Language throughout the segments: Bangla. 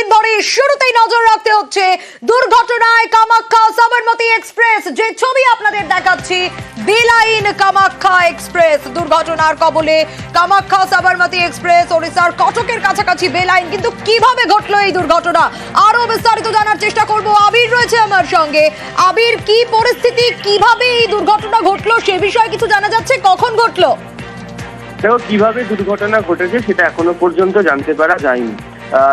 দিন ধরে শুরুতেই নজর রাখতে হচ্ছে দুর্ঘটনায় কামাখ্যা সাবরমতী এক্সপ্রেস। যে ছবি আপনাদের দেখাচ্ছি, বেলাইন কামাখ্যা এক্সপ্রেস দুর্ঘটনার কবলে। কামাখ্যা সাবরমতী এক্সপ্রেস ওড়িশার কটকের কাছাকাছি বেলাইন। কিন্তু কিভাবে ঘটলো এই দুর্ঘটনা, আরো বিস্তারিত জানার চেষ্টা করব। আবির রয়েছে আমার সঙ্গে। আবির, কি পরিস্থিতি, কিভাবে এই দুর্ঘটনা ঘটলো সে বিষয়ে কিছু জানা যাচ্ছে? কখন ঘটলো? দেখো, কিভাবে দুর্ঘটনা ঘটেছে সেটা এখনো পর্যন্ত জানতে পারা যায়নি।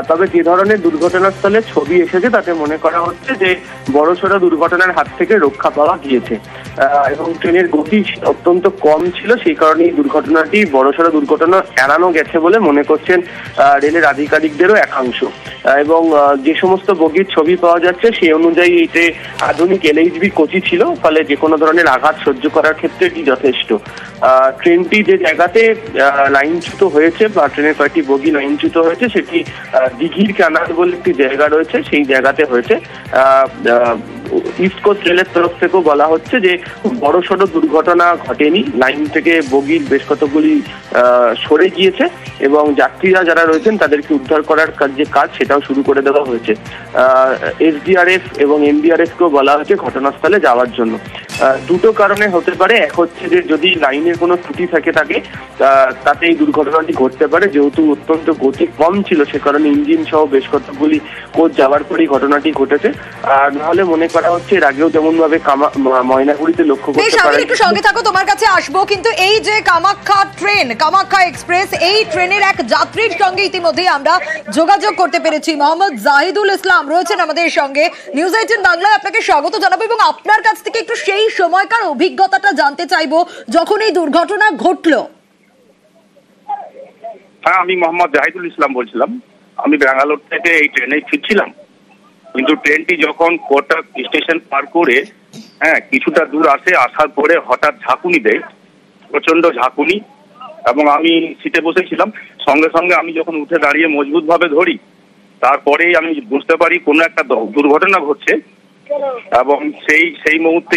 তবে যে ধরনের দুর্ঘটনাস্থলে ছবি এসেছে তাতে মনে করা হচ্ছে যে বড়সড় দুর্ঘটনার হাত থেকে রক্ষা পাওয়া গিয়েছে এবং ট্রেনের গতি অত্যন্ত কম ছিল, সেই কারণে এই দুর্ঘটনাটি বড়সড় দুর্ঘটনা এড়ানো গেছে বলে মনে করছেন রেলের আধিকারিকদেরও একাংশ। এবং যে সমস্ত বগির ছবি পাওয়া যাচ্ছে সেই অনুযায়ী এতে আধুনিক LHB কোচি ছিল, ফলে যে কোনো ধরনের আঘাত সহ্য করার ক্ষেত্রে এটি যথেষ্ট। ট্রেনটি যে জায়গাতে লাইনচ্যুত হয়েছে বা ট্রেনের কয়েকটি বগি লাইনচ্যুত হয়েছে সেটি দিঘির কানাল বলে একটি জায়গা রয়েছে, সেই জায়গাতে হয়েছে। ইস্ট কোস্ট রেলের তরফ থেকেও বলা হচ্ছে যে বড়সড় দুর্ঘটনা ঘটেনি, লাইন থেকে বগির বেশ কতগুলি সরে গিয়েছে এবং যাত্রীরা যারা রয়েছেন তাদেরকে উদ্ধার করার যে কাজ সেটাও শুরু করে দেওয়া হয়েছে। SDRF এবং MDRF কেও বলা হয়েছে ঘটনাস্থলে যাওয়ার জন্য। দুটো কারণে হতে পারে, এক হচ্ছে যে যদি লাইনের কোনো ত্রুটি থাকে তাতে এই দুর্ঘটনাটি ঘটতে পারে, যেহেতু অত্যন্ত গতি কম ছিল সে কারণে ইঞ্জিন সহ বেশ কতগুলি কোচ যাওয়ার পরেই ঘটনাটি ঘটেছে। আর নাহলে মনে করা হচ্ছে এর আগেও যেমন ভাবে ময়নাগুড়িতে লক্ষ্য করতে পারে। একটু সঙ্গে থাকো, তোমার কাছে আসবো। কিন্তু এই যে কামাখ্যা এক্সপ্রেস, এই ট্রেনের এক যাত্রীর সঙ্গে ইতিমধ্যে আমরা যোগাযোগ করতে পেরেছি। মোহাম্মদ জাহিদুল ইসলাম রয়েছেন আমাদের সঙ্গে। নিউজ 18 বাংলায় আপনাকে স্বাগত জানাবো এবং আপনার কাছ থেকে একটু সেই সময়কার অভিজ্ঞতাটা জানতে চাইবো যখন এই দুর্ঘটনা ঘটলো। হ্যাঁ, আমি মোহাম্মদ জাহিদুল ইসলাম বলছিলাম। আমি ব্যাঙ্গালোর থেকে এই ট্রেনে ফিরছিলাম, কিন্তু ট্রেনটি যখন কটক স্টেশন পার করে কিছুটা দূর আসার পরে হঠাৎ ঝাঁকুনি দেয়, প্রচন্ড ঝাঁকুনি। এবং আমি সিটে বসেছিলাম, সঙ্গে সঙ্গে আমি যখন উঠে দাঁড়িয়ে মজবুত ভাবে ধরি, তারপরেই আমি বুঝতে পারি কোনো একটা দুর্ঘটনা ঘটছে। এবং সেই মুহূর্তে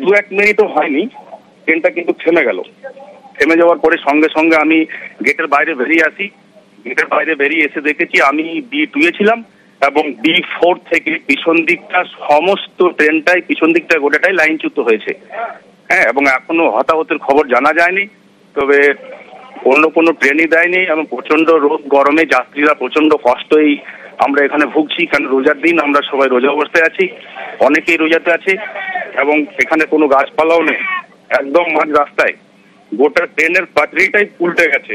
দু এক মিনিটও হয়নি, ট্রেনটা কিন্তু থেমে গেল। থেমে যাওয়ার পরে সঙ্গে সঙ্গে আমি গেটের বাইরে বেরিয়ে আসি। গেটের বাইরে বেরিয়ে এসে দেখেছি আমি B2 এ ছিলাম এবং B4 থেকে পিছন দিকটা সমস্ত ট্রেনটাই পিছন দিকটা গোটাটাই লাইনচ্যুত হয়েছে। এবং এখনো হতাহতের খবর জানা যায়নি, তবে অন্য কোনো ট্রেনই দেয়নি। এবং প্রচন্ড রোদ গরমে যাত্রীরা প্রচন্ড কষ্টই আমরা এখানে ভুগছি, কারণ রোজার দিন আমরা সবাই রোজা অবস্থায় আছি, অনেকেই রোজাতে আছে এবং এখানে কোনো গাছপালাও নেই। একদম মাঝ রাস্তায় গোটা ট্রেনের পাটরিটাই উল্টে গেছে।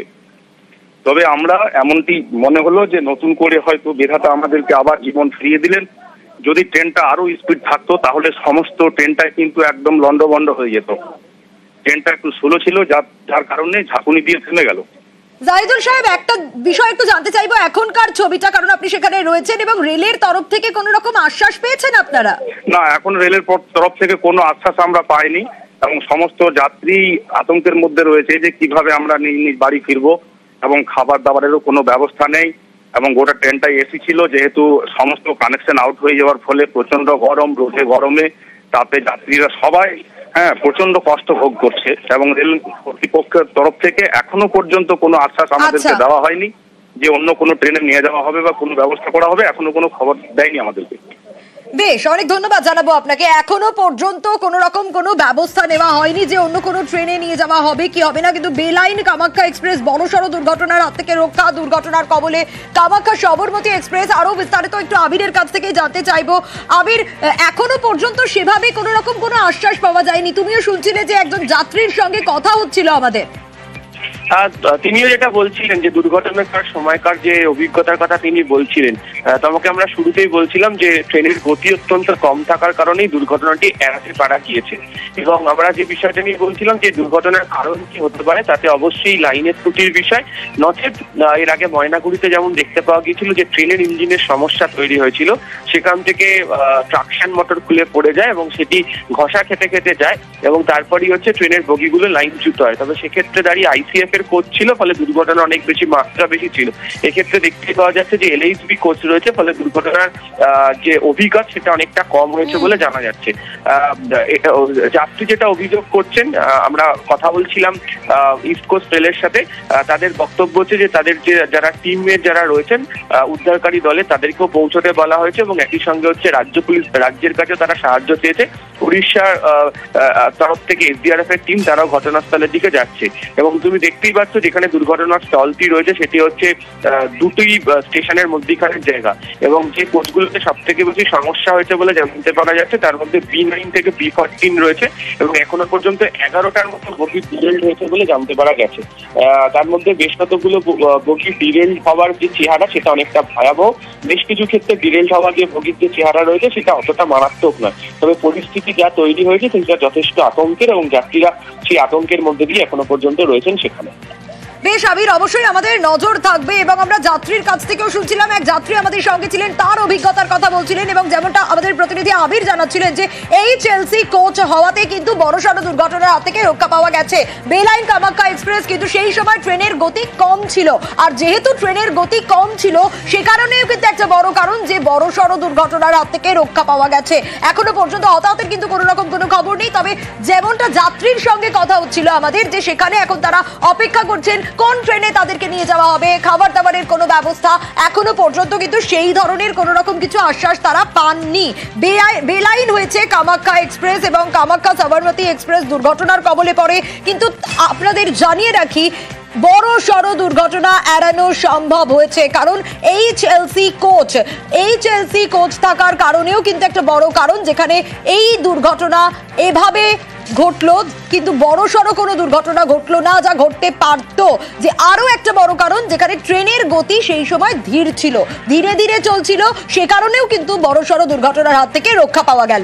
তবে আমরা এমনটি মনে হলো যে নতুন করে হয়তো বিধাতা আমাদেরকে আবার জীবন ফিরিয়ে দিলেন। যদি ট্রেনটা আরো স্পিড থাকতো তাহলে সমস্ত ট্রেনটাই কিন্তু একদম লন্ডভন্ড হয়ে যেত। ট্রেনটা একটু স্লো ছিল, যার কারণে ঝাঁকুনি দিয়ে থেমে গেল। জাহিদুল সাহেব, একটা বিষয় একটু জানতে চাইবো এখনকার ছবিটা, কারণ আপনি সেখানে রয়েছেন এবং রেলের তরফ থেকে কোনো রকম আশ্বাস পেয়েছেন আপনারা? না, এখন রেলের তরফ থেকে কোনো আশ্বাস আমরা পাইনি এবং সমস্ত যাত্রী আতঙ্কের মধ্যে রয়েছে যে কিভাবে আমরা নিজ বাড়ি ফিরবো এবং খাবার দাবারেরও কোনো ব্যবস্থা নেই। এবং গোটা ট্রেনটাই AC ছিল, যেহেতু সমস্ত কানেকশন আউট হয়ে যাওয়ার ফলে প্রচন্ড গরম, রোদে গরমে তাতে যাত্রীরা সবাই প্রচন্ড কষ্ট ভোগ করছে এবং রেল কর্তৃপক্ষের তরফ থেকে এখনো পর্যন্ত কোনো আশ্বাস আমাদেরকে দেওয়া হয়নি যে অন্য কোনো ট্রেনে নিয়ে যাওয়া হবে বা কোনো ব্যবস্থা করা হবে। এখনো কোনো খবর দেয়নি আমাদেরকে। বেশ, অনেক ধন্যবাদ জানাবো আপনাকে। এখনো পর্যন্ত কোনো রকম কোনো ব্যবস্থা নেওয়া হয়নি যে অন্য কোনো ট্রেনে নিয়ে যাওয়া হবে কি হবে না। কিন্তু বেলাইন কামাখ্যা এক্সপ্রেস বড়সড় দুর্ঘটনার হাত থেকে রক্ষা, দুর্ঘটনার কবলে কামাখ্যা সাবরমতী এক্সপ্রেস। আরো বিস্তারিত একটু আবিরের কাছ থেকেই জানতে চাইবো। আবির, এখনো পর্যন্ত সেভাবে কোনো রকম কোনো আশ্বাস পাওয়া যায়নি। তুমিও শুনছিলে যে একজন যাত্রীর সঙ্গে কথা হচ্ছিল আমাদের। তিনিও যেটা বলছিলেন যে দুর্ঘটনার সময়কার যে অভিজ্ঞতার কথা তিনি বলছিলেন, তোমাকে আমরা শুরুতেই বলছিলাম যে ট্রেনের গতি অত্যন্ত কম থাকার কারণেই দুর্ঘটনাটি এড়াতে পারা গিয়েছে। এবং আমরা যে বিষয়টা নিয়ে বলছিলাম যে দুর্ঘটনার কারণ কি হতে পারে, তাতে অবশ্যই লাইনের ত্রুটির বিষয়, নচেত এর আগে ময়নাগুড়িতে যেমন দেখতে পাওয়া গিয়েছিল যে ট্রেনের ইঞ্জিনের সমস্যা তৈরি হয়েছিল, সেখান থেকে ট্রাকশন মোটর খুলে পড়ে যায় এবং সেটি ঘষা খেতে খেতে যায় এবং তারপরই হচ্ছে ট্রেনের বগিগুলো লাইনচ্যুত হয়। তবে সেক্ষেত্রে দাঁড়িয়ে ICF টাইপের কোচ ছিল, ফলে দুর্ঘটনা অনেক বেশি মাত্রা বেশি ছিল। এক্ষেত্রে দেখতে পাওয়া যাচ্ছে যে LHB কোচ রয়েছে, ফলে দুর্ঘটনার যে অভিজ্ঞতা সেটা অনেকটা কম হয়েছে বলে জানা যাচ্ছে। যাত্রী যেটা অভিযোগ করছেন, আমরা কথা বলছিলাম ইস্ট কোস্ট রেলের সাথে, তাদের বক্তব্য হচ্ছে যে তাদের যে যারা টিমমেট যারা রয়েছেন উদ্ধারকারী দলে তাদেরকেও পৌঁছতে বলা হয়েছে, এবং একই সঙ্গে হচ্ছে রাজ্যের কাছে তারা সাহায্য চেয়েছে। উড়িষ্যার তরফ থেকে SDRF এর টিম তারাও ঘটনাস্থলের দিকে যাচ্ছে। এবং তুমি দেখতেই পাচ্ছ যেখানে দুর্ঘটনার স্থলটি রয়েছে সেটি হচ্ছে দুটোই স্টেশনের মধ্যিখানের জায়গা, এবং যে কোচগুলোতে সব থেকে বেশি সমস্যা হয়েছে বলে জানতে পারা যাচ্ছে তার মধ্যে B9 থেকে B14 রয়েছে, এবং এখনো পর্যন্ত 11টার মতো বগি ডিরেল হয়েছে বলে জানতে পারা গেছে। তার মধ্যে বেশ কতগুলো বগি ডিরেল হওয়ার যে চেহারা সেটা অনেকটা ভয়াবহ, বেশ কিছু ক্ষেত্রে ডিরেল হওয়ার যে বগির যে চেহারা রয়েছে সেটা অতটা মারাত্মক নয়, তবে পরিস্থিতি যা তৈরি হয়েছে সেটা যথেষ্ট আতঙ্কের, এবং যাত্রীরা সেই আতঙ্কের মধ্যে দিয়ে এখনো পর্যন্ত রয়েছেন সেখানে। বেশ আবির, অবশ্যই আমাদের নজর থাকবে, এবং আমরা যাত্রীর কাছ থেকেও শুনছিলাম, এক যাত্রী আমাদের সঙ্গে ছিলেন, তার অভিজ্ঞতার কথা বলছিলেন, এবং যেমনটা আমাদের প্রতিনিধি আবির জানাচ্ছিলেন যে HLC কোচ হওয়াতে কিন্তু বড়সড় দুর্ঘটনার হাত থেকে রক্ষা পাওয়া গেছে। বেলাইন কামাখ্যা এক্সপ্রেস কিন্তু সেই সময় ট্রেনের গতি কম ছিল, আর যেহেতু ট্রেনের গতি কম ছিল সে কারণেও কিন্তু একটা বড় কারণ যে বড়সড় দুর্ঘটনার হাত থেকে রক্ষা পাওয়া গেছে। এখনো পর্যন্ত হতাহতের কিন্তু কোনো রকম কোনো খবর নেই, তবে যেমনটা যাত্রীর সঙ্গে কথা হচ্ছিল আমাদের, যে সেখানে এখন তারা অপেক্ষা করছেন কোন ট্রেনে তাদেরকে নিয়ে যাওয়া হবে, খাবার দাবারের কোনো ব্যবস্থা, এখনো পর্যন্ত কিন্তু সেই ধরনের কোনো রকম কিছু আশ্বাস তারা পাননি। বেলাইন হয়েছে কামাখ্যা এক্সপ্রেস, এবং কামাখ্যা সাবরমতী এক্সপ্রেস দুর্ঘটনার কবলে পড়ে। কিন্তু আপনাদের জানিয়ে রাখি, বড় সড় দুর্ঘটনা এড়ানো সম্ভব হয়েছে, কারণ HLC কোচ থাকার কারণেও কিন্তু একটা বড় কারণ, যেখানে এই দুর্ঘটনা এভাবে ঘটলো কিন্তু বড় সড়ো কোনো দুর্ঘটনা ঘটলো না, যা ঘটতে পারত। যে আরো একটা বড় কারণ, যেখানে ট্রেনের গতি সেই সময় ধীর ছিল, ধীরে ধীরে চলছিল, সে কারণেও কিন্তু বড় সড়ো দুর্ঘটনার হাত থেকে রক্ষা পাওয়া গেল।